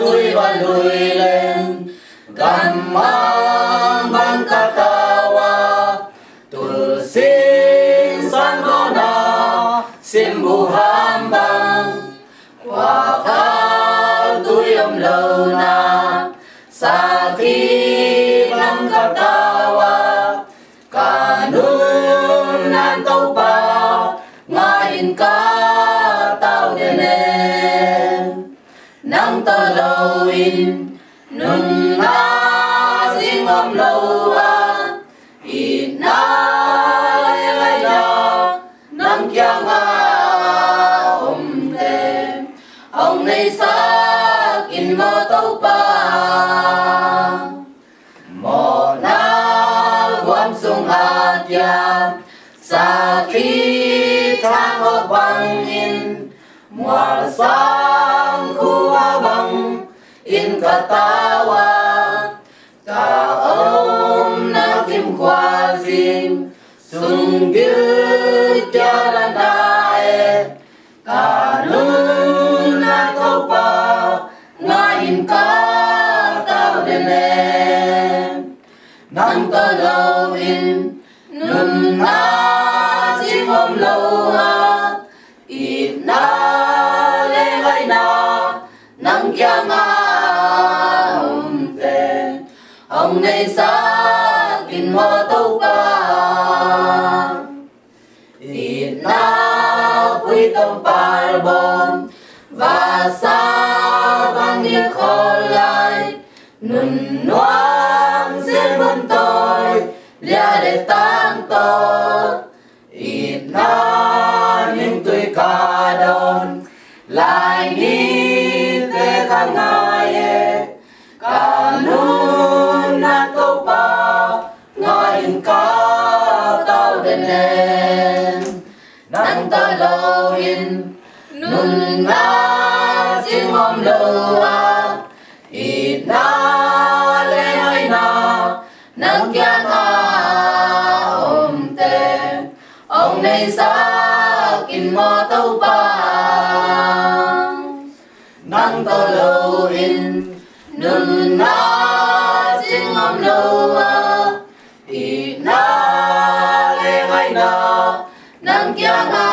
tuy và lùi lên cảm ơn ban katawa tu sin san hona sim bu hambang qua khal tuy lâu na sa khi ban katawa kanun nan tau pa ngain ka tau denen nang to lowin nun na sing lâu a in na lai na nang kia nga te ông này sa kin mơ tau pa mo na guam sung atia sa khi thang ho bang in mua sang khu bang in katawa ka om na kim kwa zin sung gil jalan dae ka nun na tau pa ngain ka tau denen nang ta lâu in nun na chim hôm lâu ha ít na lê hay na nang kia nga te ông này sa kin mo tau pa ít na quy tâm pal bon và sa ban đi khol lại nun noan xin vun tôi lia để tan to ít na những tuổi ca đòn lại đi thế khang ngài cả nun na câu pa ngài ca tao đến lên nắng ta lâu in nun na xin hôm lâu à ít na lê hay na nắng kia nga te ông này sa kin mo tau pa nang to lâu in nun na xin hôm lâu à ít na lê hay na nang kia nga